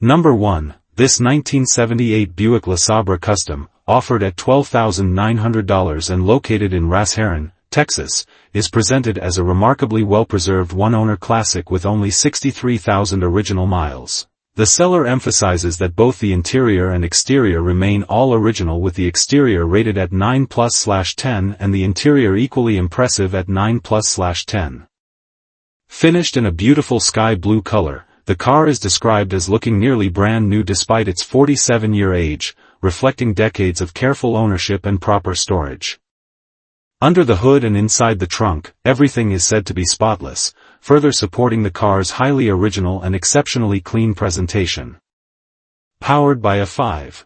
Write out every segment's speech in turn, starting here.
Number 1. This 1978 Buick LeSabre Custom, offered at $12,900 and located in Rosharon, Texas, is presented as a remarkably well-preserved one-owner classic with only 63,000 original miles. The seller emphasizes that both the interior and exterior remain all original, with the exterior rated at 9+/10 and the interior equally impressive at 9+/10. Finished in a beautiful sky blue color, the car is described as looking nearly brand new despite its 47-year age, reflecting decades of careful ownership and proper storage. Under the hood and inside the trunk, everything is said to be spotless, further supporting the car's highly original and exceptionally clean presentation. Powered by a 5.7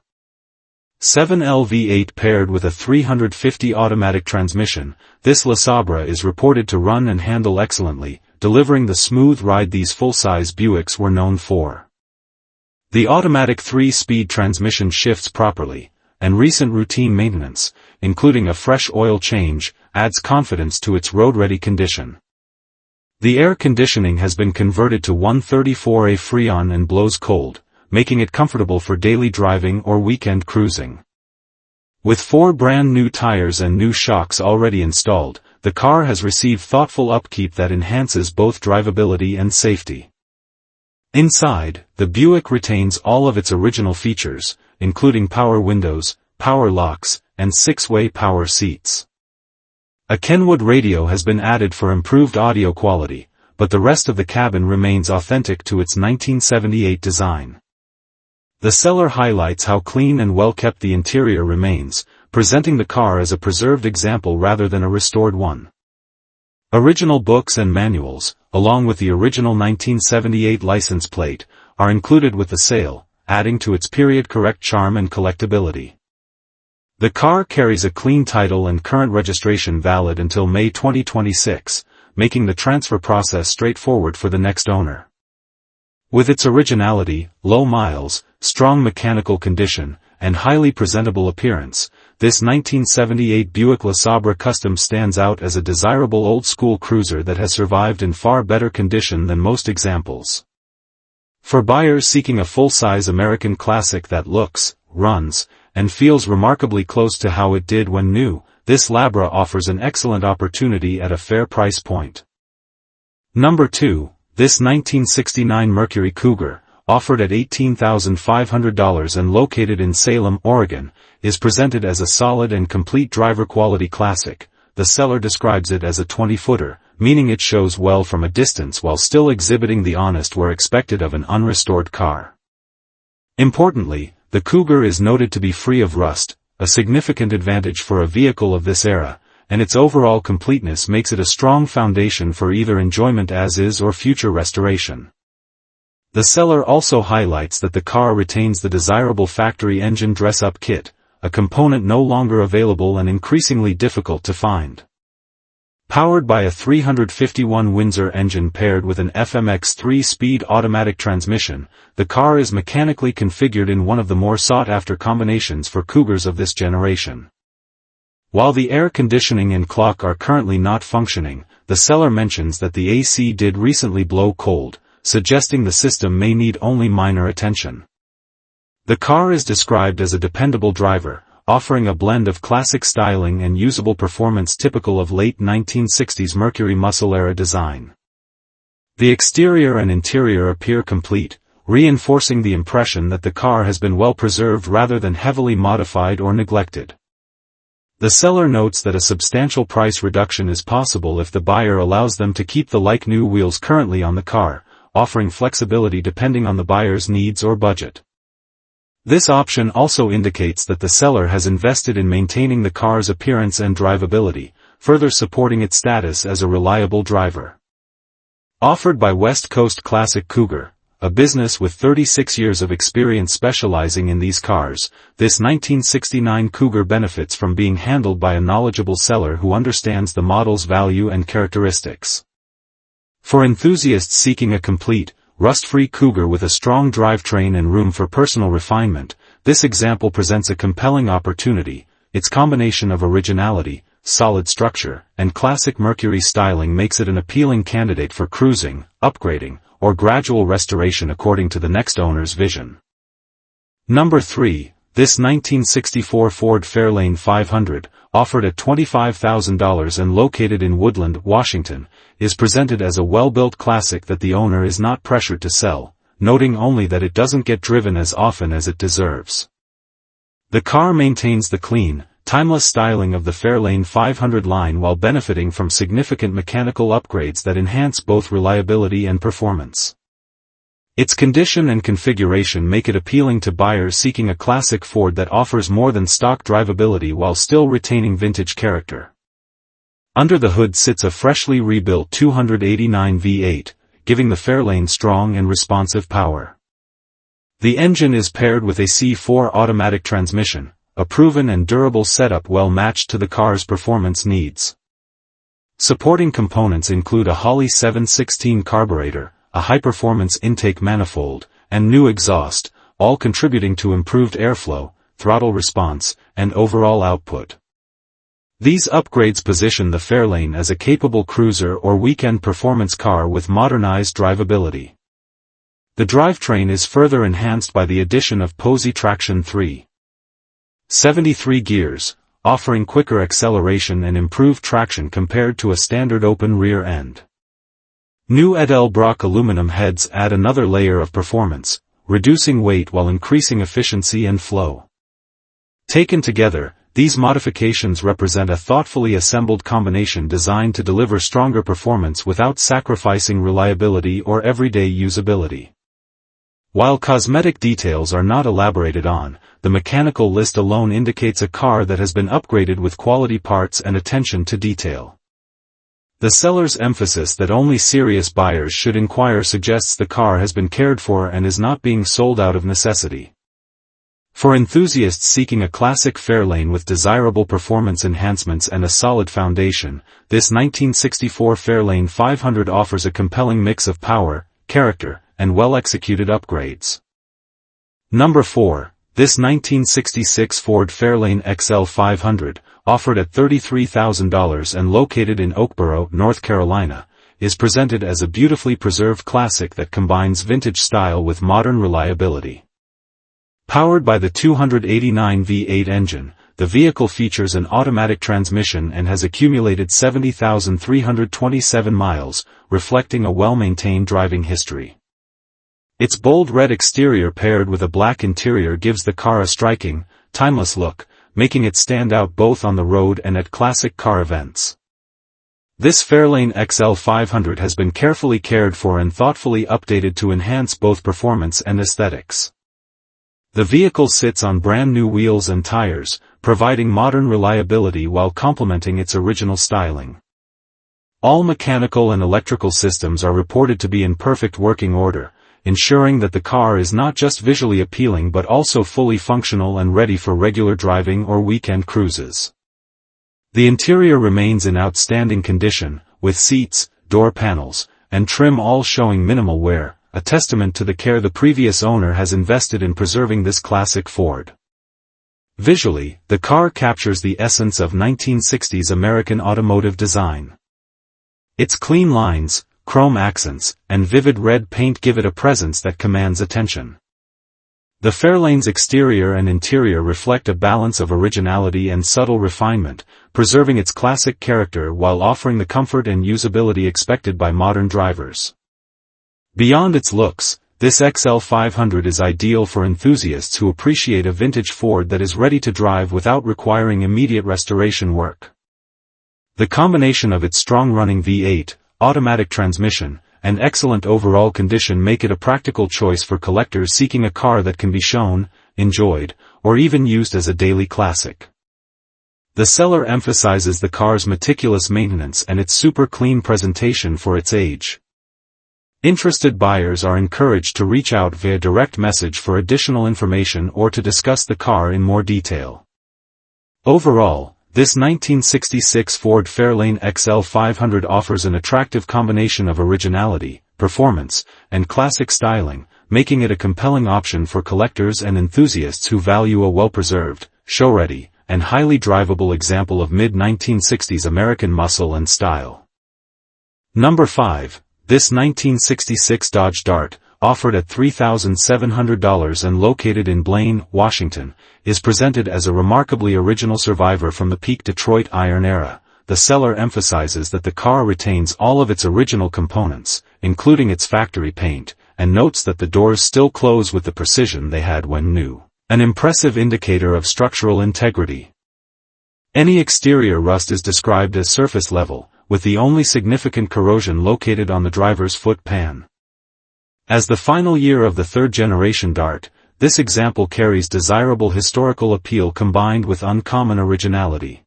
V8 paired with a 350 automatic transmission, this LeSabre is reported to run and handle excellently, delivering the smooth ride these full-size Buicks were known for. The automatic 3-speed transmission shifts properly, and recent routine maintenance, including a fresh oil change, adds confidence to its road-ready condition. The air conditioning has been converted to 134A Freon and blows cold, making it comfortable for daily driving or weekend cruising. With 4 brand new tires and new shocks already installed, the car has received thoughtful upkeep that enhances both drivability and safety. Inside, the Buick retains all of its original features, including power windows, power locks, and 6-way power seats. A Kenwood radio has been added for improved audio quality, but the rest of the cabin remains authentic to its 1978 design. The seller highlights how clean and well-kept the interior remains, presenting the car as a preserved example rather than a restored one. Original books and manuals, along with the original 1978 license plate, are included with the sale, adding to its period-correct charm and collectability. The car carries a clean title and current registration valid until May 2026, making the transfer process straightforward for the next owner. With its originality, low miles, strong mechanical condition, and highly presentable appearance, this 1978 Buick LeSabre Custom stands out as a desirable old-school cruiser that has survived in far better condition than most examples. For buyers seeking a full-size American classic that looks, runs, and feels remarkably close to how it did when new, this Labra offers an excellent opportunity at a fair price point. Number 2. This 1969 Mercury Cougar, offered at $18,500 and located in Salem, Oregon, is presented as a solid and complete driver-quality classic. The seller describes it as a 20-footer, meaning it shows well from a distance while still exhibiting the honest wear expected of an unrestored car. Importantly, the Cougar is noted to be free of rust, a significant advantage for a vehicle of this era, and its overall completeness makes it a strong foundation for either enjoyment as is or future restoration. The seller also highlights that the car retains the desirable factory engine dress-up kit, a component no longer available and increasingly difficult to find. Powered by a 351 Windsor engine paired with an FMX 3-speed automatic transmission, the car is mechanically configured in one of the more sought-after combinations for Cougars of this generation. While the air conditioning and clock are currently not functioning, the seller mentions that the AC did recently blow cold, suggesting the system may need only minor attention. The car is described as a dependable driver, offering a blend of classic styling and usable performance typical of late 1960s Mercury muscle-era design. The exterior and interior appear complete, reinforcing the impression that the car has been well preserved rather than heavily modified or neglected. The seller notes that a substantial price reduction is possible if the buyer allows them to keep the like-new wheels currently on the car, offering flexibility depending on the buyer's needs or budget. This option also indicates that the seller has invested in maintaining the car's appearance and drivability, further supporting its status as a reliable driver. Offered by West Coast Classic Cougar, a business with 36 years of experience specializing in these cars, this 1969 Cougar benefits from being handled by a knowledgeable seller who understands the model's value and characteristics. For enthusiasts seeking a complete, rust-free Cougar with a strong drivetrain and room for personal refinement, this example presents a compelling opportunity. Its combination of originality, solid structure, and classic Mercury styling makes it an appealing candidate for cruising, upgrading, or gradual restoration according to the next owner's vision. Number 3. This 1964 Ford Fairlane 500, offered at $25,000 and located in Woodland, Washington, is presented as a well-built classic that the owner is not pressured to sell, noting only that it doesn't get driven as often as it deserves. The car maintains the clean, timeless styling of the Fairlane 500 line while benefiting from significant mechanical upgrades that enhance both reliability and performance. Its condition and configuration make it appealing to buyers seeking a classic Ford that offers more than stock drivability while still retaining vintage character. Under the hood sits a freshly rebuilt 289 V8, giving the Fairlane strong and responsive power. The engine is paired with a C4 automatic transmission, a proven and durable setup well matched to the car's performance needs. Supporting components include a Holley 716 carburetor, a high-performance intake manifold, and new exhaust, all contributing to improved airflow, throttle response, and overall output. These upgrades position the Fairlane as a capable cruiser or weekend performance car with modernized drivability. The drivetrain is further enhanced by the addition of Posey Traction 3.73 gears, offering quicker acceleration and improved traction compared to a standard open rear end. New Edelbrock aluminum heads add another layer of performance, reducing weight while increasing efficiency and flow. Taken together, these modifications represent a thoughtfully assembled combination designed to deliver stronger performance without sacrificing reliability or everyday usability. While cosmetic details are not elaborated on, the mechanical list alone indicates a car that has been upgraded with quality parts and attention to detail. The seller's emphasis that only serious buyers should inquire suggests the car has been cared for and is not being sold out of necessity. For enthusiasts seeking a classic Fairlane with desirable performance enhancements and a solid foundation, this 1964 Fairlane 500 offers a compelling mix of power, character, and well-executed upgrades. Number 4. This 1966 Ford Fairlane XL 500, offered at $33,000 and located in Oakboro, North Carolina, is presented as a beautifully preserved classic that combines vintage style with modern reliability. Powered by the 289 V8 engine, the vehicle features an automatic transmission and has accumulated 70,327 miles, reflecting a well-maintained driving history. Its bold red exterior paired with a black interior gives the car a striking, timeless look, making it stand out both on the road and at classic car events. This Fairlane XL 500 has been carefully cared for and thoughtfully updated to enhance both performance and aesthetics. The vehicle sits on brand new wheels and tires, providing modern reliability while complementing its original styling. All mechanical and electrical systems are reported to be in perfect working order, ensuring that the car is not just visually appealing but also fully functional and ready for regular driving or weekend cruises. The interior remains in outstanding condition, with seats, door panels, and trim all showing minimal wear, a testament to the care the previous owner has invested in preserving this classic Ford. Visually, the car captures the essence of 1960s American automotive design. Its clean lines, chrome accents, and vivid red paint give it a presence that commands attention. The Fairlane's exterior and interior reflect a balance of originality and subtle refinement, preserving its classic character while offering the comfort and usability expected by modern drivers. Beyond its looks, this XL 500 is ideal for enthusiasts who appreciate a vintage Ford that is ready to drive without requiring immediate restoration work. The combination of its strong-running V8, automatic transmission, and excellent overall condition make it a practical choice for collectors seeking a car that can be shown, enjoyed, or even used as a daily classic. The seller emphasizes the car's meticulous maintenance and its super clean presentation for its age. Interested buyers are encouraged to reach out via direct message for additional information or to discuss the car in more detail. Overall, this 1966 Ford Fairlane XL 500 offers an attractive combination of originality, performance, and classic styling, making it a compelling option for collectors and enthusiasts who value a well-preserved, show-ready, and highly drivable example of mid-1960s American muscle and style. Number 5. This 1966 Dodge Dart, offered at $3,700 and located in Blaine, Washington, is presented as a remarkably original survivor from the peak Detroit iron era. The seller emphasizes that the car retains all of its original components, including its factory paint, and notes that the doors still close with the precision they had when new, an impressive indicator of structural integrity. Any exterior rust is described as surface level, with the only significant corrosion located on the driver's foot pan. As the final year of the third-generation Dart, this example carries desirable historical appeal combined with uncommon originality.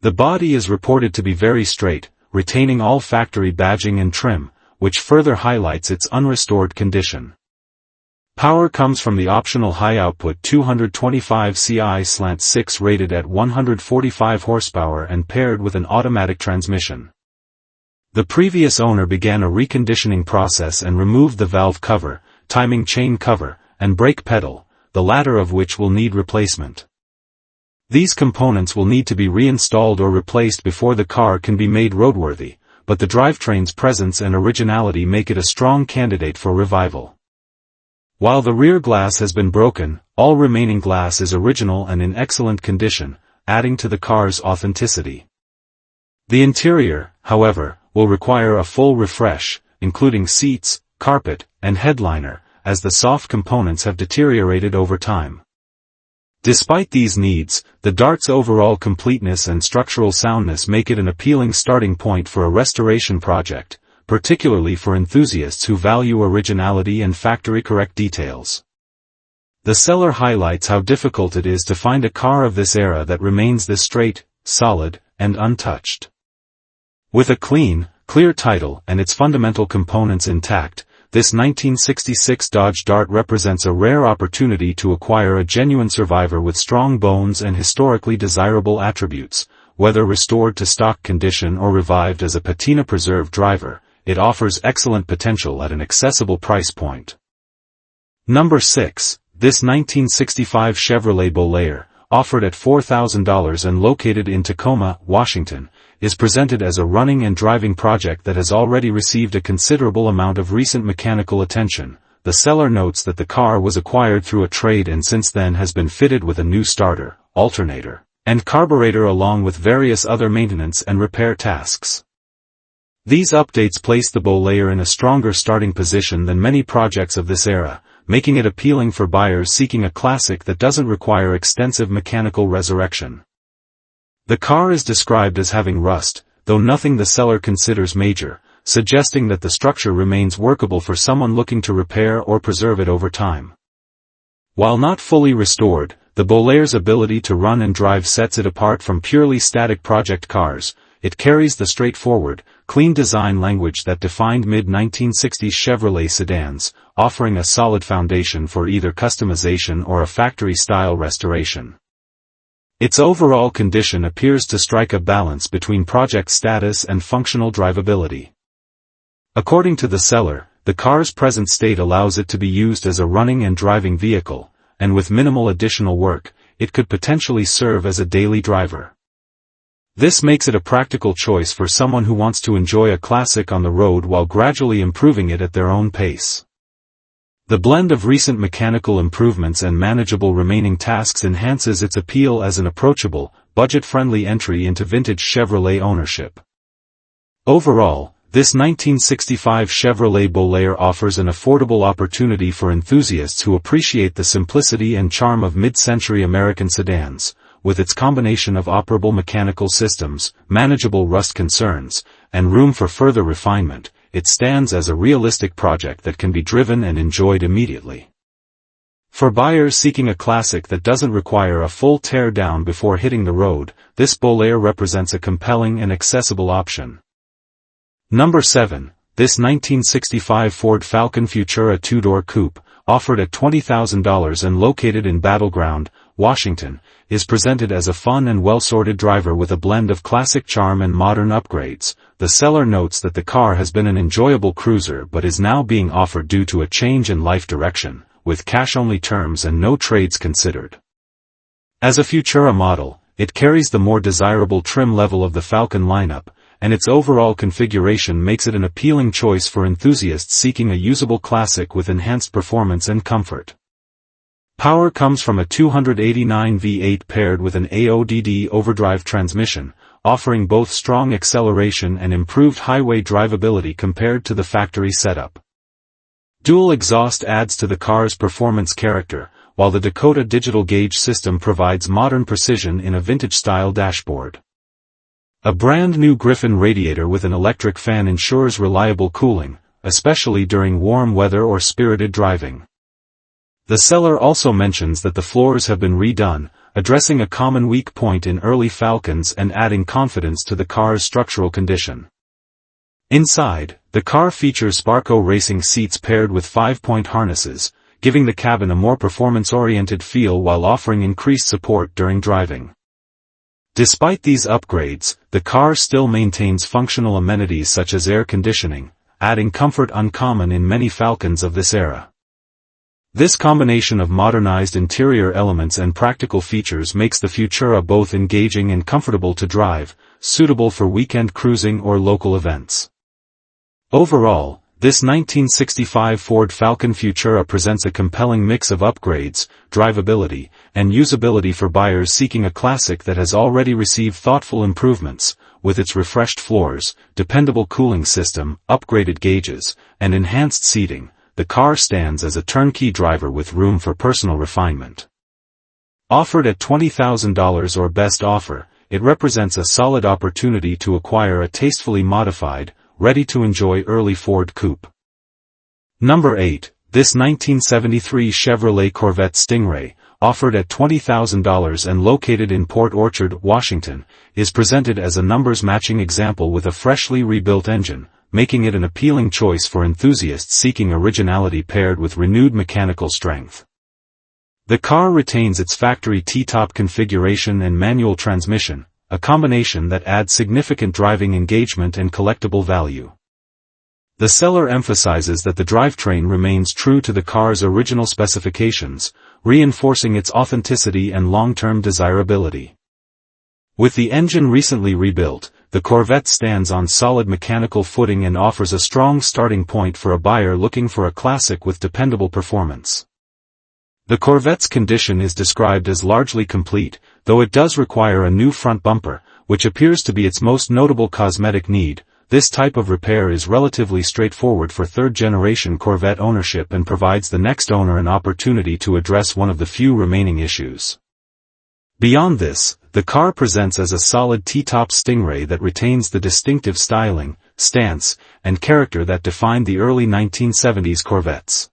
The body is reported to be very straight, retaining all factory badging and trim, which further highlights its unrestored condition. Power comes from the optional high-output 225 CI/6 rated at 145 horsepower and paired with an automatic transmission. The previous owner began a reconditioning process and removed the valve cover, timing chain cover, and brake pedal, the latter of which will need replacement. These components will need to be reinstalled or replaced before the car can be made roadworthy, but the drivetrain's presence and originality make it a strong candidate for revival. While the rear glass has been broken, all remaining glass is original and in excellent condition, adding to the car's authenticity. The interior, however, will require a full refresh, including seats, carpet, and headliner, as the soft components have deteriorated over time. Despite these needs, the Dart's overall completeness and structural soundness make it an appealing starting point for a restoration project, particularly for enthusiasts who value originality and factory-correct details. The seller highlights how difficult it is to find a car of this era that remains this straight, solid, and untouched. With a clean, clear title and its fundamental components intact, this 1966 Dodge Dart represents a rare opportunity to acquire a genuine survivor with strong bones and historically desirable attributes. Whether restored to stock condition or revived as a patina-preserved driver, it offers excellent potential at an accessible price point. Number 6. This 1965 Chevrolet Bolero, offered at $4,000 and located in Tacoma, Washington, is presented as a running and driving project that has already received a considerable amount of recent mechanical attention. The seller notes that the car was acquired through a trade and since then has been fitted with a new starter, alternator, and carburetor along with various other maintenance and repair tasks. These updates place the Bolero in a stronger starting position than many projects of this era, making it appealing for buyers seeking a classic that doesn't require extensive mechanical resurrection. The car is described as having rust, though nothing the seller considers major, suggesting that the structure remains workable for someone looking to repair or preserve it over time. While not fully restored, the Bolero's ability to run and drive sets it apart from purely static project cars. It carries the straightforward, clean design language that defined mid-1960s Chevrolet sedans, offering a solid foundation for either customization or a factory-style restoration. Its overall condition appears to strike a balance between project status and functional drivability. According to the seller, the car's present state allows it to be used as a running and driving vehicle, and with minimal additional work, it could potentially serve as a daily driver. This makes it a practical choice for someone who wants to enjoy a classic on the road while gradually improving it at their own pace. The blend of recent mechanical improvements and manageable remaining tasks enhances its appeal as an approachable, budget-friendly entry into vintage Chevrolet ownership. Overall, this 1965 Chevrolet Bolero offers an affordable opportunity for enthusiasts who appreciate the simplicity and charm of mid-century American sedans. With its combination of operable mechanical systems, manageable rust concerns, and room for further refinement, it stands as a realistic project that can be driven and enjoyed immediately. For buyers seeking a classic that doesn't require a full tear-down before hitting the road, this Bolero represents a compelling and accessible option. Number 7. This 1965 Ford Falcon Futura two-door coupe, offered at $20,000 and located in Battleground, Washington, is presented as a fun and well-sorted driver with a blend of classic charm and modern upgrades. The seller notes that the car has been an enjoyable cruiser but is now being offered due to a change in life direction, with cash-only terms and no trades considered. As a Futura model, it carries the more desirable trim level of the Falcon lineup, and its overall configuration makes it an appealing choice for enthusiasts seeking a usable classic with enhanced performance and comfort. Power comes from a 289 V8 paired with an AODD overdrive transmission, offering both strong acceleration and improved highway drivability compared to the factory setup. Dual exhaust adds to the car's performance character, while the Dakota digital gauge system provides modern precision in a vintage-style dashboard. A brand-new Griffin radiator with an electric fan ensures reliable cooling, especially during warm weather or spirited driving. The seller also mentions that the floors have been redone, addressing a common weak point in early Falcons and adding confidence to the car's structural condition. Inside, the car features Sparco racing seats paired with 5-point harnesses, giving the cabin a more performance-oriented feel while offering increased support during driving. Despite these upgrades, the car still maintains functional amenities such as air conditioning, adding comfort uncommon in many Falcons of this era. This combination of modernized interior elements and practical features makes the Futura both engaging and comfortable to drive, suitable for weekend cruising or local events. Overall, this 1965 Ford Falcon Futura presents a compelling mix of upgrades, drivability, and usability for buyers seeking a classic that has already received thoughtful improvements, with its refreshed floors, dependable cooling system, upgraded gauges, and enhanced seating. The car stands as a turnkey driver with room for personal refinement. Offered at $20,000 or best offer, it represents a solid opportunity to acquire a tastefully modified, ready-to-enjoy early Ford coupe. Number 8. This 1973 Chevrolet Corvette Stingray, offered at $20,000 and located in Port Orchard, Washington, is presented as a numbers-matching example with a freshly rebuilt engine, making it an appealing choice for enthusiasts seeking originality paired with renewed mechanical strength. The car retains its factory T-top configuration and manual transmission, a combination that adds significant driving engagement and collectible value. The seller emphasizes that the drivetrain remains true to the car's original specifications, reinforcing its authenticity and long-term desirability. With the engine recently rebuilt, the Corvette stands on solid mechanical footing and offers a strong starting point for a buyer looking for a classic with dependable performance. The Corvette's condition is described as largely complete, though it does require a new front bumper, which appears to be its most notable cosmetic need. This type of repair is relatively straightforward for third-generation Corvette ownership and provides the next owner an opportunity to address one of the few remaining issues. Beyond this, the car presents as a solid T-top Stingray that retains the distinctive styling, stance, and character that defined the early 1970s Corvettes.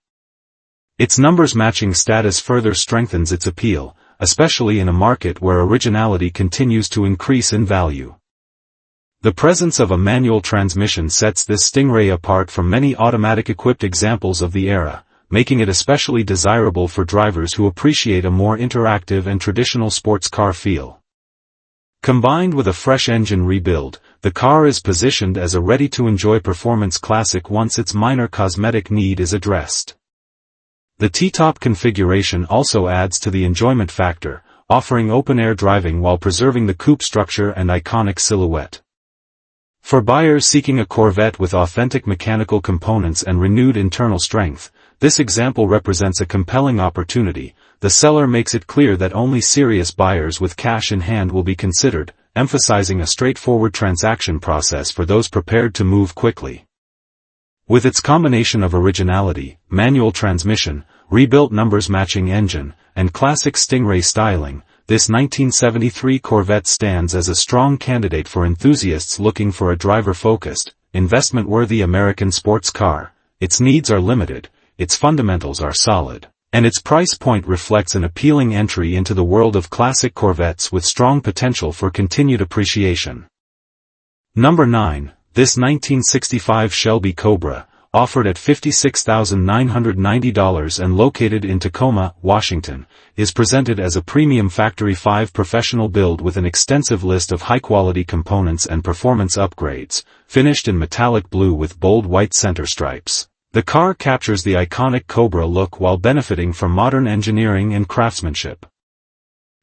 Its numbers-matching status further strengthens its appeal, especially in a market where originality continues to increase in value. The presence of a manual transmission sets this Stingray apart from many automatic-equipped examples of the era, making it especially desirable for drivers who appreciate a more interactive and traditional sports car feel. Combined with a fresh engine rebuild, the car is positioned as a ready-to-enjoy performance classic once its minor cosmetic need is addressed. The T-top configuration also adds to the enjoyment factor, offering open-air driving while preserving the coupe structure and iconic silhouette. For buyers seeking a Corvette with authentic mechanical components and renewed internal strength, this example represents a compelling opportunity. The seller makes it clear that only serious buyers with cash in hand will be considered, emphasizing a straightforward transaction process for those prepared to move quickly. With its combination of originality, manual transmission, rebuilt numbers-matching engine, and classic Stingray styling, this 1973 Corvette stands as a strong candidate for enthusiasts looking for a driver-focused, investment-worthy American sports car. Its needs are limited, its fundamentals are solid, and its price point reflects an appealing entry into the world of classic Corvettes with strong potential for continued appreciation. Number 9. This 1965 Shelby Cobra, offered at $56,990 and located in Tacoma, Washington, is presented as a premium Factory 5 professional build with an extensive list of high-quality components and performance upgrades, finished in metallic blue with bold white center stripes. The car captures the iconic Cobra look while benefiting from modern engineering and craftsmanship.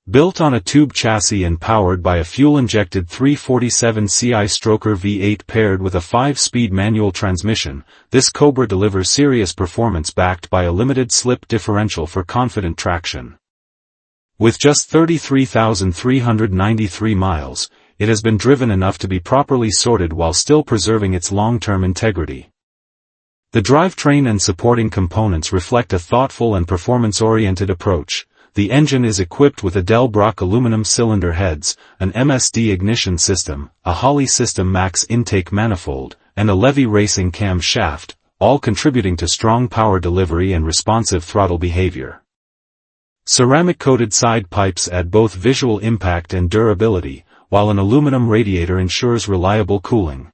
Built on a tube chassis and powered by a fuel-injected 347 Ci stroker V8 paired with a 5-speed manual transmission, this Cobra delivers serious performance backed by a limited slip differential for confident traction. With just 33,393 miles, it has been driven enough to be properly sorted while still preserving its long-term integrity. The drivetrain and supporting components reflect a thoughtful and performance-oriented approach. The engine is equipped with Edelbrock aluminum cylinder heads, an MSD ignition system, a Holley System Max intake manifold, and a Levy racing cam shaft, all contributing to strong power delivery and responsive throttle behavior. Ceramic-coated side pipes add both visual impact and durability, while an aluminum radiator ensures reliable cooling.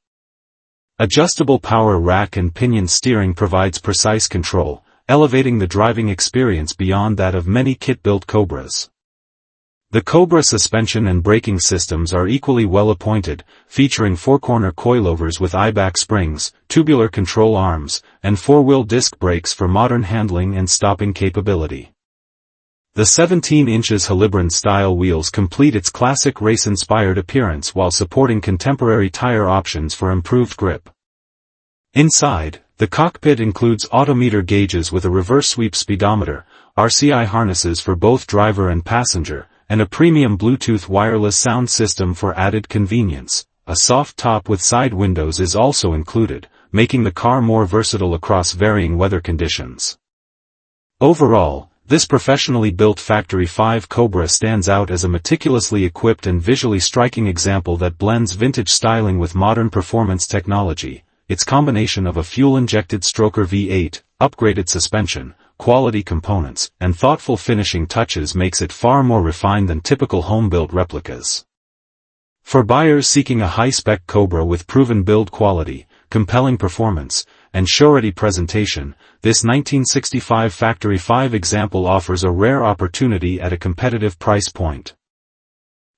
Adjustable power rack and pinion steering provides precise control, elevating the driving experience beyond that of many kit-built Cobras. The Cobra suspension and braking systems are equally well appointed, featuring 4-corner coilovers with eyeback springs, tubular control arms, and 4-wheel disc brakes for modern handling and stopping capability. The 17 inches Halibran-style wheels complete its classic race-inspired appearance while supporting contemporary tire options for improved grip. Inside, the cockpit includes odometer gauges with a reverse sweep speedometer, RCI harnesses for both driver and passenger, and a premium Bluetooth wireless sound system for added convenience. A soft top with side windows is also included, making the car more versatile across varying weather conditions. Overall, this professionally built Factory 5 Cobra stands out as a meticulously equipped and visually striking example that blends vintage styling with modern performance technology. Its combination of a fuel-injected stroker V8, upgraded suspension, quality components, and thoughtful finishing touches makes it far more refined than typical home-built replicas. For buyers seeking a high-spec Cobra with proven build quality, compelling performance, and show-ready presentation, this 1965 Factory 5 example offers a rare opportunity at a competitive price point.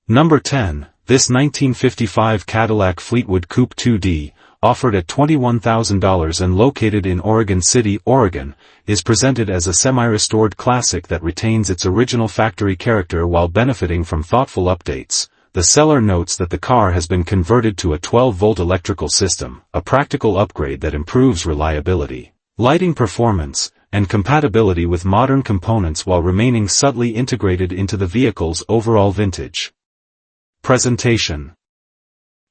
Number 10. This 1955 Cadillac Fleetwood Coupe 2D, offered at $21,000 and located in Oregon City, Oregon, is presented as a semi-restored classic that retains its original factory character while benefiting from thoughtful updates. The seller notes that the car has been converted to a 12-volt electrical system, a practical upgrade that improves reliability, lighting performance, and compatibility with modern components while remaining subtly integrated into the vehicle's overall vintage presentation.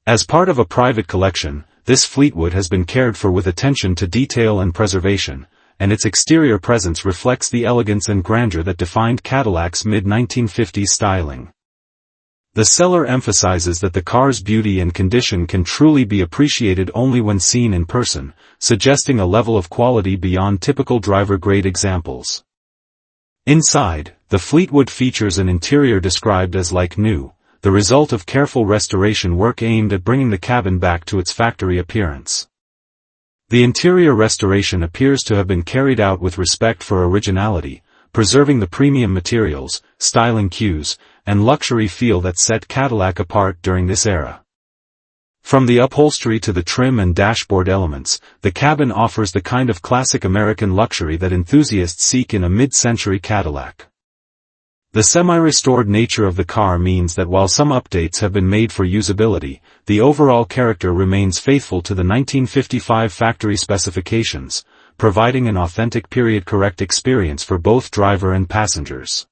As part of a private collection, this Fleetwood has been cared for with attention to detail and preservation, and its exterior presence reflects the elegance and grandeur that defined Cadillac's mid-1950s styling. The seller emphasizes that the car's beauty and condition can truly be appreciated only when seen in person, suggesting a level of quality beyond typical driver-grade examples. Inside, the Fleetwood features an interior described as like new, the result of careful restoration work aimed at bringing the cabin back to its factory appearance. The interior restoration appears to have been carried out with respect for originality, preserving the premium materials, styling cues, and luxury feel that set Cadillac apart during this era. From the upholstery to the trim and dashboard elements, the cabin offers the kind of classic American luxury that enthusiasts seek in a mid-century Cadillac. The semi-restored nature of the car means that while some updates have been made for usability, the overall character remains faithful to the 1955 factory specifications, providing an authentic period-correct experience for both driver and passengers.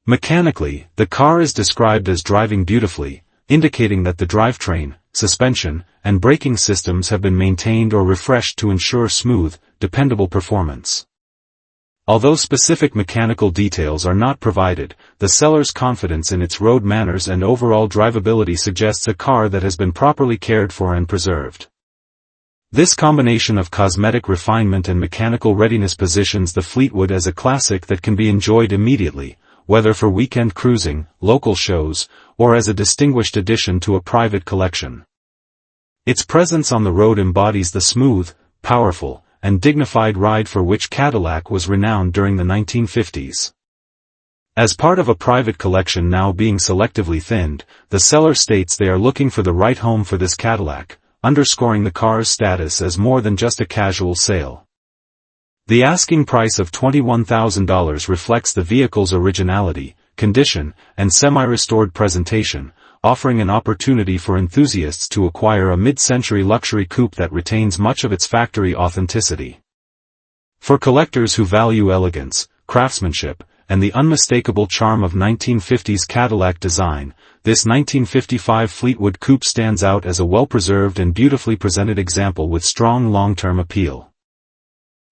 Mechanically, the car is described as driving beautifully, indicating that the drivetrain, suspension, and braking systems have been maintained or refreshed to ensure smooth, dependable performance. Although specific mechanical details are not provided, the seller's confidence in its road manners and overall drivability suggests a car that has been properly cared for and preserved. This combination of cosmetic refinement and mechanical readiness positions the Fleetwood as a classic that can be enjoyed immediately, whether for weekend cruising, local shows, or as a distinguished addition to a private collection. Its presence on the road embodies the smooth, powerful, and dignified ride for which Cadillac was renowned during the 1950s. As part of a private collection now being selectively thinned, the seller states they are looking for the right home for this Cadillac, underscoring the car's status as more than just a casual sale. The asking price of $21,000 reflects the vehicle's originality, condition, and semi-restored presentation, offering an opportunity for enthusiasts to acquire a mid-century luxury coupe that retains much of its factory authenticity. For collectors who value elegance, craftsmanship, and the unmistakable charm of 1950s Cadillac design, this 1955 Fleetwood coupe stands out as a well-preserved and beautifully presented example with strong long-term appeal.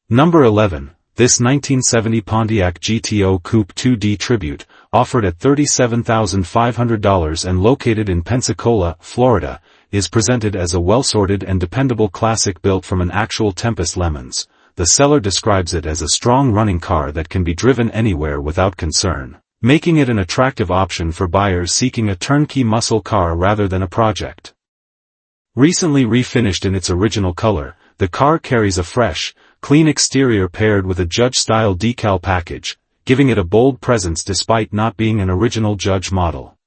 Number 11. This 1970 Pontiac GTO Coupe 2D Tribute, offered at $37,500 and located in Pensacola, Florida, is presented as a well-sorted and dependable classic built from an actual Tempest Lemons. The seller describes it as a strong running car that can be driven anywhere without concern, making it an attractive option for buyers seeking a turnkey muscle car rather than a project. Recently refinished in its original color, the car carries a fresh, clean exterior paired with a Judge-style decal package, giving it a bold presence despite not being an original Judge model.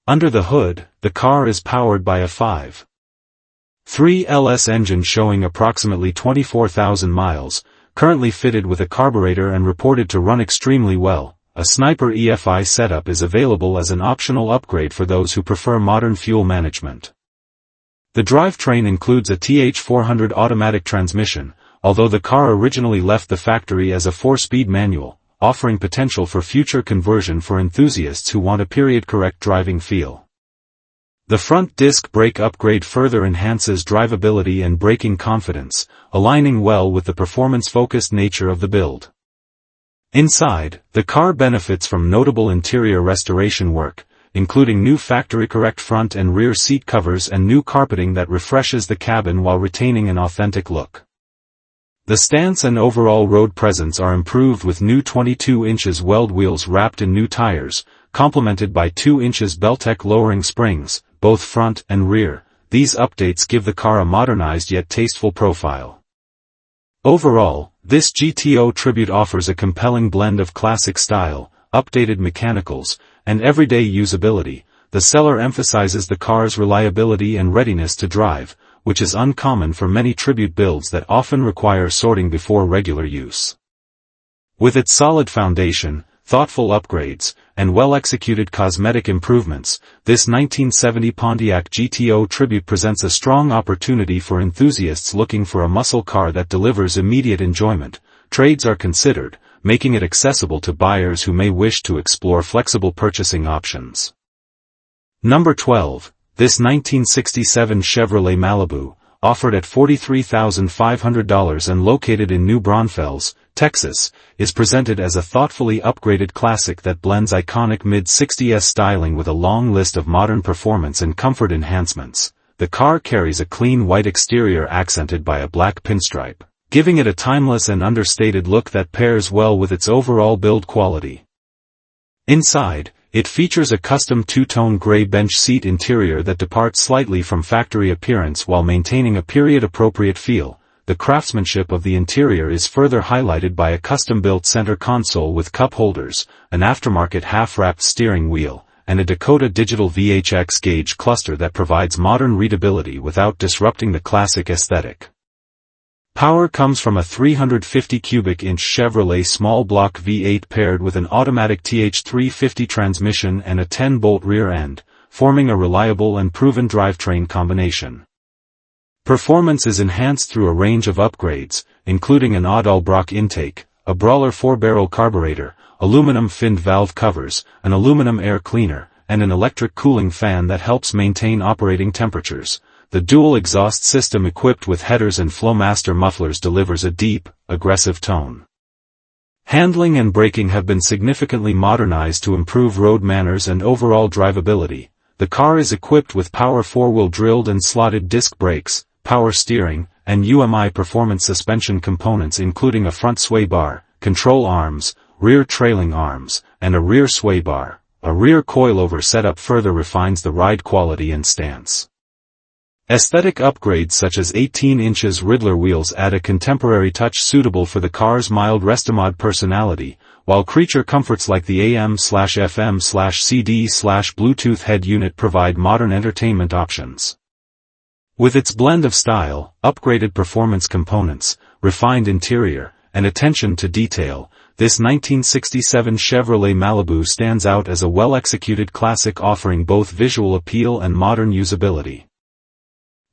Under the hood, the car is powered by a 5.3 LS engine showing approximately 24,000 miles, currently fitted with a carburetor and reported to run extremely well. A Sniper EFI setup is available as an optional upgrade for those who prefer modern fuel management. The drivetrain includes a TH400 automatic transmission, although the car originally left the factory as a 4-speed manual, offering potential for future conversion for enthusiasts who want a period-correct driving feel. The front disc brake upgrade further enhances drivability and braking confidence, aligning well with the performance-focused nature of the build. Inside, the car benefits from notable interior restoration work, including new factory-correct front and rear seat covers and new carpeting that refreshes the cabin while retaining an authentic look. The stance and overall road presence are improved with new 22 inches weld wheels wrapped in new tires, complemented by 2 inches Beltec lowering springs, both front and rear. These updates give the car a modernized yet tasteful profile. Overall, this GTO Tribute offers a compelling blend of classic style, updated mechanicals, and everyday usability. The seller emphasizes the car's reliability and readiness to drive, which is uncommon for many Tribute builds that often require sorting before regular use. With its solid foundation, thoughtful upgrades, and well-executed cosmetic improvements, this 1970 Pontiac GTO Tribute presents a strong opportunity for enthusiasts looking for a muscle car that delivers immediate enjoyment. Trades are considered, making it accessible to buyers who may wish to explore flexible purchasing options. Number 12. This 1967 Chevrolet Malibu, offered at $43,500 and located in New Braunfels, Texas, is presented as a thoughtfully upgraded classic that blends iconic mid-60s styling with a long list of modern performance and comfort enhancements. The car carries a clean white exterior accented by a black pinstripe, giving it a timeless and understated look that pairs well with its overall build quality. Inside, it features a custom two-tone gray bench seat interior that departs slightly from factory appearance while maintaining a period-appropriate feel. The craftsmanship of the interior is further highlighted by a custom-built center console with cup holders, an aftermarket half-wrapped steering wheel, and a Dakota digital VHX gauge cluster that provides modern readability without disrupting the classic aesthetic. Power comes from a 350 cubic inch Chevrolet small block V8 paired with an automatic TH350 transmission and a 10-bolt rear end, forming a reliable and proven drivetrain combination. Performance is enhanced through a range of upgrades, including an Audal-Brock intake, a Brawler 4-barrel carburetor, aluminum finned valve covers, an aluminum air cleaner, and an electric cooling fan that helps maintain operating temperatures. The dual exhaust system equipped with headers and Flowmaster mufflers delivers a deep, aggressive tone. Handling and braking have been significantly modernized to improve road manners and overall drivability. The car is equipped with power 4-wheel drilled and slotted disc brakes, power steering, and UMI performance suspension components including a front sway bar, control arms, rear trailing arms, and a rear sway bar. A rear coilover setup further refines the ride quality and stance. Aesthetic upgrades such as 18 inches Riddler wheels add a contemporary touch suitable for the car's mild restomod personality, while creature comforts like the AM/FM/CD/Bluetooth head unit provide modern entertainment options. With its blend of style, upgraded performance components, refined interior, and attention to detail, this 1967 Chevrolet Malibu stands out as a well-executed classic offering both visual appeal and modern usability.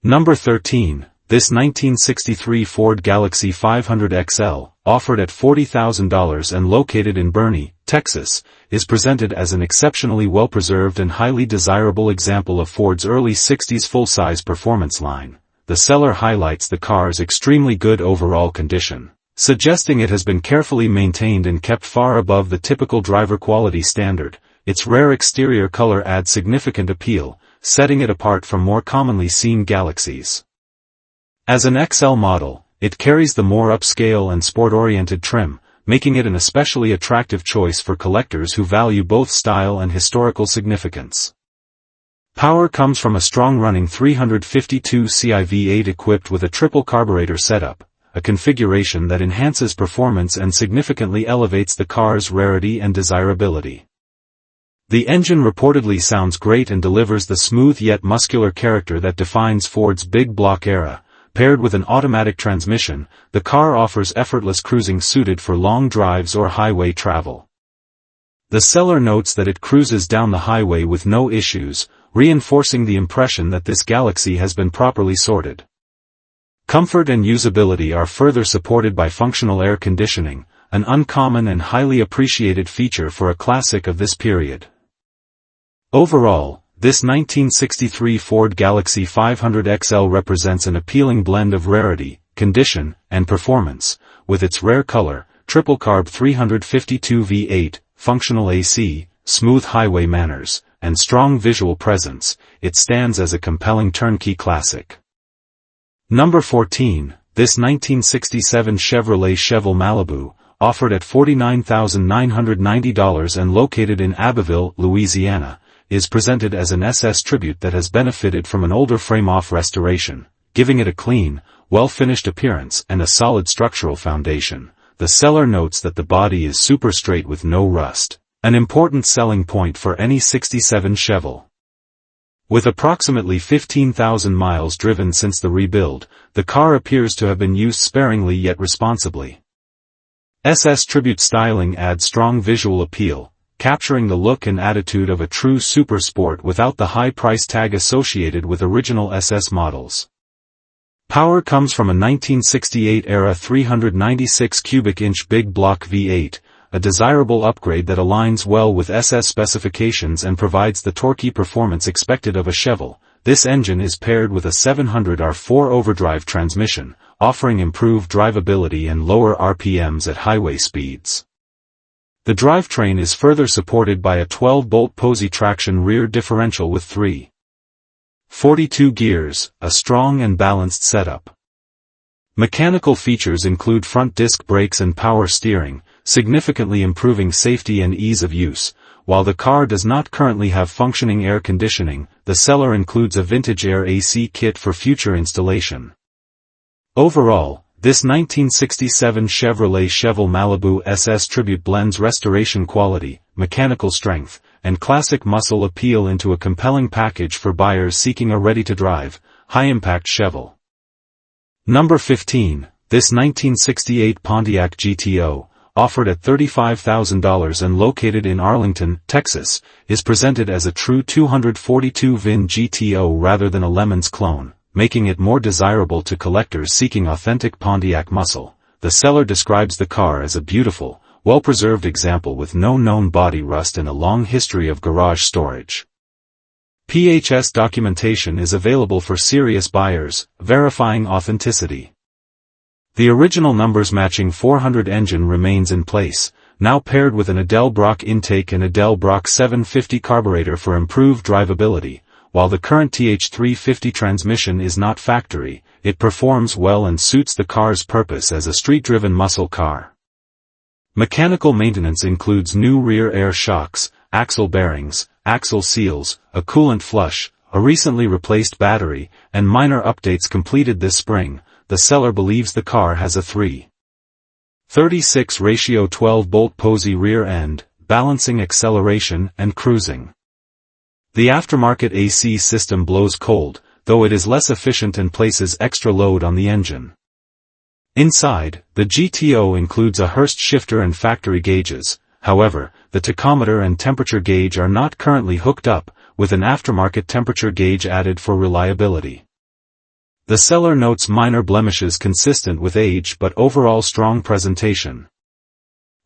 Number 13, this 1963 Ford Galaxy 500 XL, offered at $40,000 and located in Boerne, Texas, is presented as an exceptionally well-preserved and highly desirable example of Ford's early 60s full-size performance line. The seller highlights the car's extremely good overall condition, suggesting it has been carefully maintained and kept far above the typical driver quality standard. Its rare exterior color adds significant appeal, setting it apart from more commonly seen Galaxies. As an XL model, it carries the more upscale and sport-oriented trim, making it an especially attractive choice for collectors who value both style and historical significance. Power comes from a strong-running 352 CI V8 equipped with a triple carburetor setup, a configuration that enhances performance and significantly elevates the car's rarity and desirability. The engine reportedly sounds great and delivers the smooth yet muscular character that defines Ford's big block era. Paired with an automatic transmission, the car offers effortless cruising suited for long drives or highway travel. The seller notes that it cruises down the highway with no issues, reinforcing the impression that this Galaxy has been properly sorted. Comfort and usability are further supported by functional air conditioning, an uncommon and highly appreciated feature for a classic of this period. Overall, this 1963 Ford Galaxy 500 XL represents an appealing blend of rarity, condition, and performance, with its rare color, triple-carb 352 V8, functional AC, smooth highway manners, and strong visual presence. It stands as a compelling turnkey classic. Number 14, this 1967 Chevrolet Chevelle Malibu, offered at $49,990 and located in Abbeville, Louisiana, is presented as an SS tribute that has benefited from an older frame-off restoration, giving it a clean, well-finished appearance and a solid structural foundation. The seller notes that the body is super straight with no rust, an important selling point for any 67 Chevelle. With approximately 15,000 miles driven since the rebuild, the car appears to have been used sparingly yet responsibly. SS tribute styling adds strong visual appeal, capturing the look and attitude of a true super sport without the high price tag associated with original SS models. Power comes from a 1968-era 396 cubic inch big block V8, a desirable upgrade that aligns well with SS specifications and provides the torquey performance expected of a Chevelle. This engine is paired with a 700R4 overdrive transmission, offering improved drivability and lower RPMs at highway speeds. The drivetrain is further supported by a 12-bolt Posey traction rear differential with 342 gears, a strong and balanced setup. Mechanical features include front disc brakes and power steering, significantly improving safety and ease of use. While the car does not currently have functioning air conditioning, the seller includes a vintage air AC kit for future installation. Overall, this 1967 Chevrolet Chevelle Malibu SS Tribute blends restoration quality, mechanical strength, and classic muscle appeal into a compelling package for buyers seeking a ready-to-drive, high-impact Chevelle. Number 15, this 1968 Pontiac GTO, offered at $35,000 and located in Arlington, Texas, is presented as a true 242 VIN GTO rather than a Lemons clone, making it more desirable to collectors seeking authentic Pontiac muscle. The seller describes the car as a beautiful, well-preserved example with no known body rust and a long history of garage storage. PHS documentation is available for serious buyers, verifying authenticity. The original numbers matching 400 engine remains in place, now paired with an Edelbrock intake and Edelbrock 750 carburetor for improved drivability. While the current TH350 transmission is not factory, it performs well and suits the car's purpose as a street-driven muscle car. Mechanical maintenance includes new rear air shocks, axle bearings, axle seals, a coolant flush, a recently replaced battery, and minor updates completed this spring. The seller believes the car has a 3:36 ratio 12-bolt Posey rear end, balancing acceleration and cruising. The aftermarket AC system blows cold, though it is less efficient and places extra load on the engine. Inside, the GTO includes a Hurst shifter and factory gauges. However, the tachometer and temperature gauge are not currently hooked up, with an aftermarket temperature gauge added for reliability. The seller notes minor blemishes consistent with age but overall strong presentation.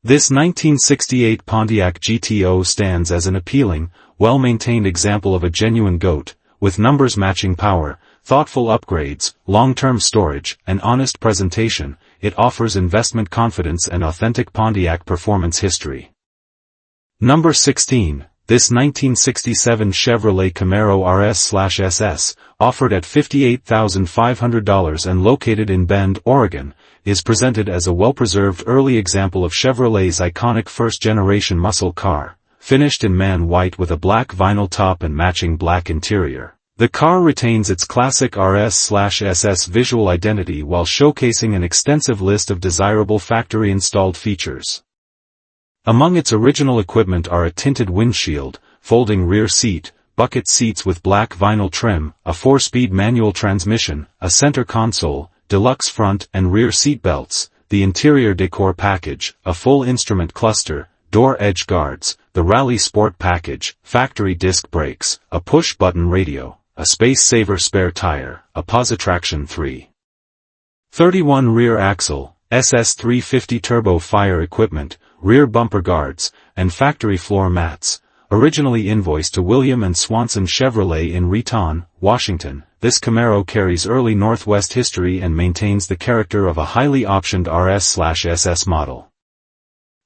This 1968 Pontiac GTO stands as an appealing, well-maintained example of a genuine GOAT, with numbers matching power, thoughtful upgrades, long-term storage, and honest presentation. It offers investment confidence and authentic Pontiac performance history. Number 16. This 1967 Chevrolet Camaro RS/SS, offered at $58,500 and located in Bend, Oregon, is presented as a well-preserved early example of Chevrolet's iconic first-generation muscle car, finished in man white with a black vinyl top and matching black interior. The car retains its classic RS/SS visual identity while showcasing an extensive list of desirable factory-installed features. Among its original equipment are a tinted windshield, folding rear seat, bucket seats with black vinyl trim, a 4-speed manual transmission, a center console, deluxe front and rear seat belts, the interior decor package, a full instrument cluster, door edge guards, the Rally Sport package, factory disc brakes, a push-button radio, a space-saver spare tire, a Positraction 331 rear axle, SS350 turbo fire equipment, rear bumper guards, and factory floor mats. Originally invoiced to William and Swanson Chevrolet in Renton, Washington, this Camaro carries early Northwest history and maintains the character of a highly optioned RS/SS model.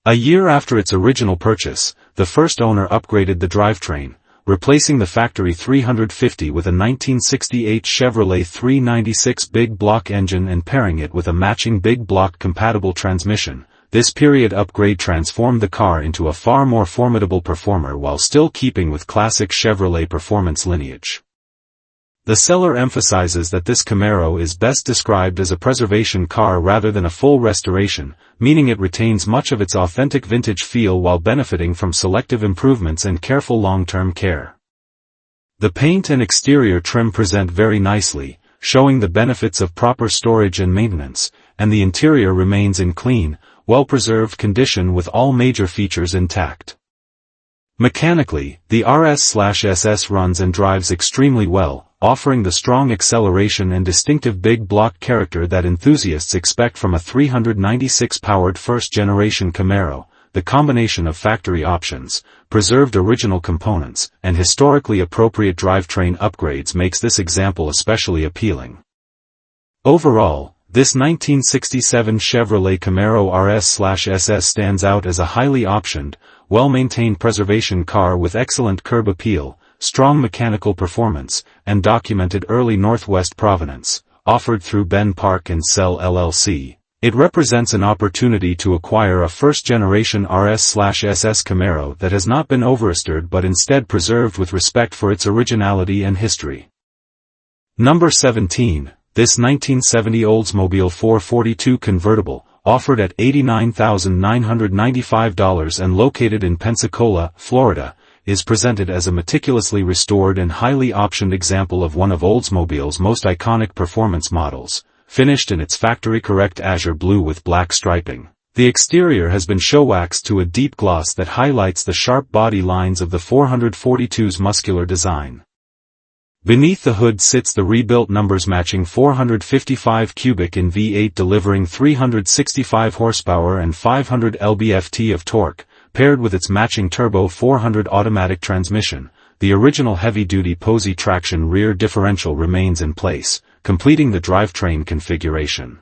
A year after its original purchase, the first owner upgraded the drivetrain, replacing the factory 350 with a 1968 Chevrolet 396 big block engine and pairing it with a matching big block compatible transmission. This period upgrade transformed the car into a far more formidable performer while still keeping with classic Chevrolet performance lineage. The seller emphasizes that this Camaro is best described as a preservation car rather than a full restoration, meaning it retains much of its authentic vintage feel while benefiting from selective improvements and careful long-term care. The paint and exterior trim present very nicely, showing the benefits of proper storage and maintenance, and the interior remains in clean, well-preserved condition with all major features intact. Mechanically, the RS/SS runs and drives extremely well, offering the strong acceleration and distinctive big block character that enthusiasts expect from a 396-powered first-generation Camaro. The combination of factory options, preserved original components, and historically appropriate drivetrain upgrades makes this example especially appealing. Overall, this 1967 Chevrolet Camaro RS/SS stands out as a highly optioned, well-maintained preservation car with excellent curb appeal, strong mechanical performance, and documented early Northwest provenance, offered through Ben Park and Sell LLC. It represents an opportunity to acquire a first-generation RS/SS Camaro that has not been overrestored but instead preserved with respect for its originality and history. Number 17. This 1970 Oldsmobile 442 convertible, offered at $89,995 and located in Pensacola, Florida, is presented as a meticulously restored and highly optioned example of one of Oldsmobile's most iconic performance models, finished in its factory-correct azure blue with black striping. The exterior has been show-waxed to a deep gloss that highlights the sharp body lines of the 442's muscular design. Beneath the hood sits the rebuilt numbers-matching 455 cubic in V8 delivering 365 horsepower and 500 lb-ft of torque, paired with its matching turbo 400 automatic transmission. The original heavy-duty Posey traction rear differential remains in place, completing the drivetrain configuration.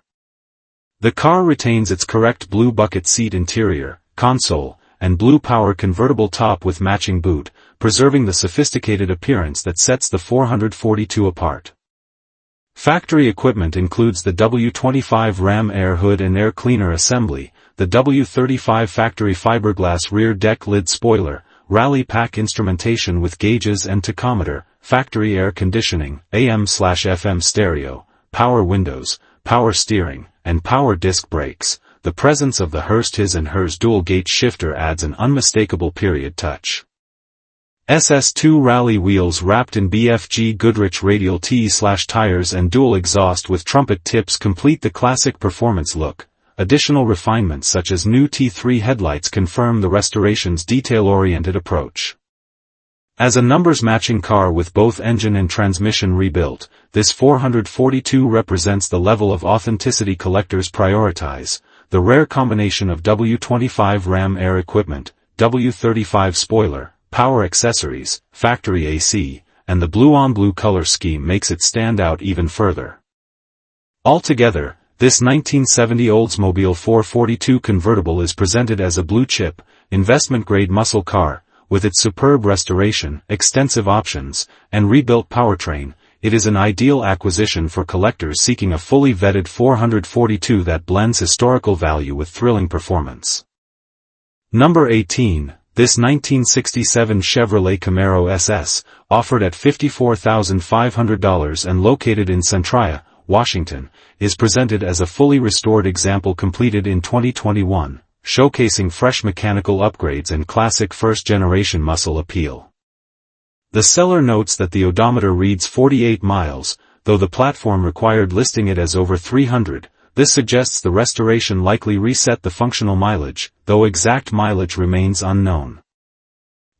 The car retains its correct blue bucket seat interior, console, and blue power convertible top with matching boot, preserving the sophisticated appearance that sets the 442 apart. Factory equipment includes the W25 Ram air hood and air cleaner assembly, the W35 factory fiberglass rear deck lid spoiler, rally pack instrumentation with gauges and tachometer, factory air conditioning, AM/FM stereo, power windows, power steering, and power disc brakes. The presence of the Hurst his and hers dual gate shifter adds an unmistakable period touch. SS2 rally wheels wrapped in BFG Goodrich radial T/tires and dual exhaust with trumpet tips complete the classic performance look. Additional refinements such as new T3 headlights confirm the restoration's detail-oriented approach. As a numbers-matching car with both engine and transmission rebuilt, this 442 represents the level of authenticity collectors prioritize. The rare combination of W25 Ram air equipment, W35 spoiler, power accessories, factory AC, and the blue-on-blue color scheme makes it stand out even further. Altogether, this 1970 Oldsmobile 442 convertible is presented as a blue-chip, investment-grade muscle car. With its superb restoration, extensive options, and rebuilt powertrain, it is an ideal acquisition for collectors seeking a fully vetted 442 that blends historical value with thrilling performance. Number 18. This 1967 Chevrolet Camaro SS, offered at $54,500 and located in Centralia, Washington, is presented as a fully restored example completed in 2021. Showcasing fresh mechanical upgrades and classic first-generation muscle appeal. The seller notes that the odometer reads 48 miles, though the platform required listing it as over 300. This suggests the restoration likely reset the functional mileage, though exact mileage remains unknown.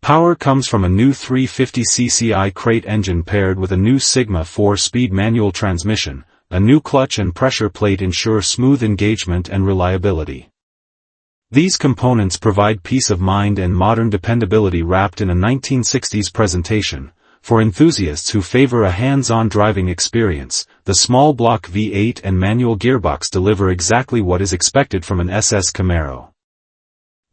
Power comes from a new 350cc crate engine paired with a new Sigma 4-speed manual transmission. A new clutch and pressure plate ensure smooth engagement and reliability. These components provide peace of mind and modern dependability wrapped in a 1960s presentation. For enthusiasts who favor a hands-on driving experience, the small block V8 and manual gearbox deliver exactly what is expected from an SS Camaro.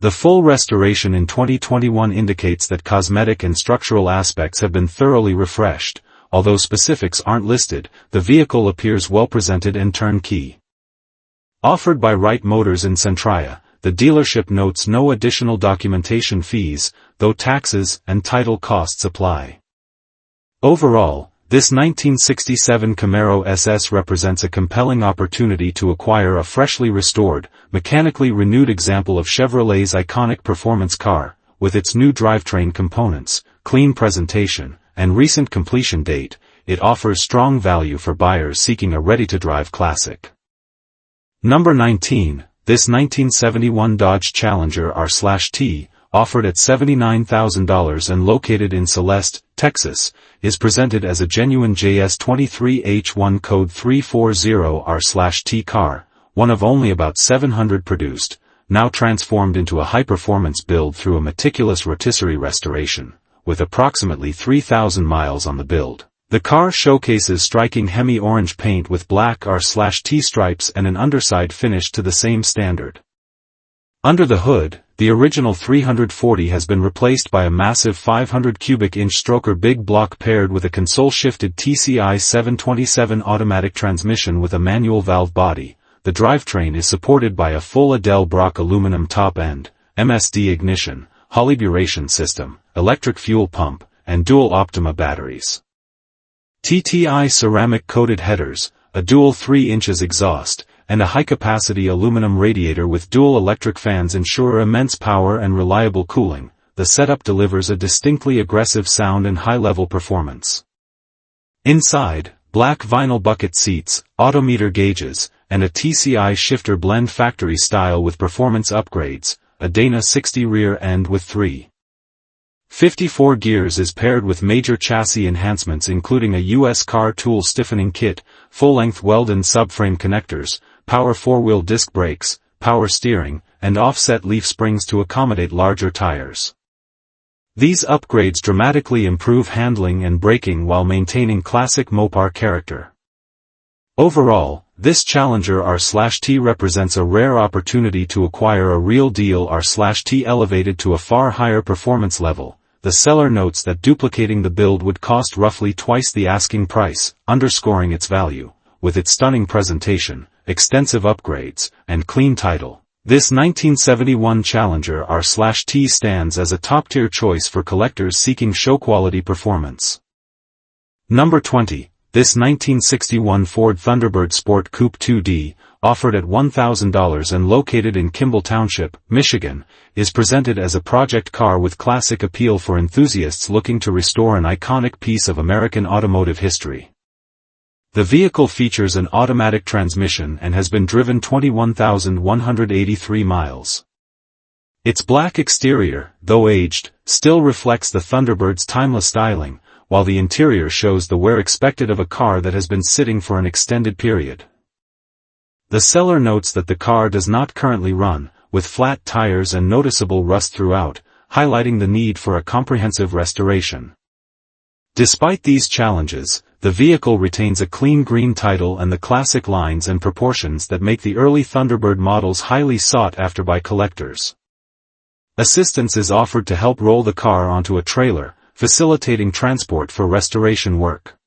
The full restoration in 2021 indicates that cosmetic and structural aspects have been thoroughly refreshed. Although specifics aren't listed, the vehicle appears well presented and turnkey. Offered by Wright Motors in Centralia, the dealership notes no additional documentation fees, though taxes and title costs apply. Overall, this 1967 Camaro SS represents a compelling opportunity to acquire a freshly restored, mechanically renewed example of Chevrolet's iconic performance car, with its new drivetrain components, clean presentation, and recent completion date. It offers strong value for buyers seeking a ready-to-drive classic. Number 19. This 1971 Dodge Challenger R/T, offered at $79,000 and located in Celeste, Texas, is presented as a genuine JS23H1 code 340 R/T car, one of only about 700 produced, now transformed into a high-performance build through a meticulous rotisserie restoration, with approximately 3,000 miles on the build. The car showcases striking Hemi-orange paint with black R/T stripes and an underside finish to the same standard. Under the hood, the original 340 has been replaced by a massive 500 cubic inch stroker big block paired with a console-shifted TCI 727 automatic transmission with a manual valve body. The drivetrain is supported by a full Edelbrock aluminum top end, MSD ignition, holoburation system, electric fuel pump, and dual Optima batteries. TTI ceramic-coated headers, a dual 3 inches exhaust, and a high-capacity aluminum radiator with dual electric fans ensure immense power and reliable cooling. The setup delivers a distinctly aggressive sound and high-level performance. Inside, black vinyl bucket seats, odometer gauges, and a TCI shifter blend factory style with performance upgrades. A Dana 60 rear end with 354 gears is paired with major chassis enhancements including a U.S. car tool stiffening kit, full-length Weldon subframe connectors, power 4-wheel disc brakes, power steering, and offset leaf springs to accommodate larger tires. These upgrades dramatically improve handling and braking while maintaining classic Mopar character. Overall, this Challenger R/T represents a rare opportunity to acquire a real deal R/T elevated to a far higher performance level. The seller notes that duplicating the build would cost roughly twice the asking price, underscoring its value. With its stunning presentation, extensive upgrades, and clean title, this 1971 Challenger R/T stands as a top-tier choice for collectors seeking show-quality performance. Number 20. This 1961 Ford Thunderbird Sport Coupe 2D, offered at $1,000 and located in Kimball Township, Michigan, is presented as a project car with classic appeal for enthusiasts looking to restore an iconic piece of American automotive history. The vehicle features an automatic transmission and has been driven 21,183 miles. Its black exterior, though aged, still reflects the Thunderbird's timeless styling, while the interior shows the wear expected of a car that has been sitting for an extended period. The seller notes that the car does not currently run, with flat tires and noticeable rust throughout, highlighting the need for a comprehensive restoration. Despite these challenges, the vehicle retains a clean green title and the classic lines and proportions that make the early Thunderbird models highly sought after by collectors. Assistance is offered to help roll the car onto a trailer, facilitating transport for restoration work.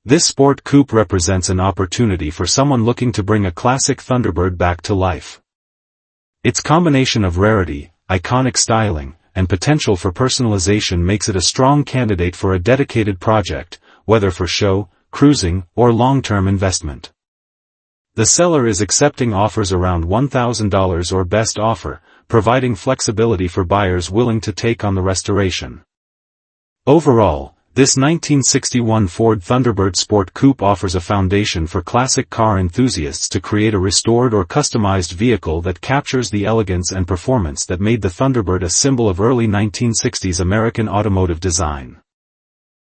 This sport coupe represents an opportunity for someone looking to bring a classic Thunderbird back to life. Its combination of rarity, iconic styling, and potential for personalization makes it a strong candidate for a dedicated project, whether for show, cruising, or long-term investment. The seller is accepting offers around $1,000 or best offer, providing flexibility for buyers willing to take on the restoration. Overall, this 1961 Ford Thunderbird Sport Coupe offers a foundation for classic car enthusiasts to create a restored or customized vehicle that captures the elegance and performance that made the Thunderbird a symbol of early 1960s American automotive design.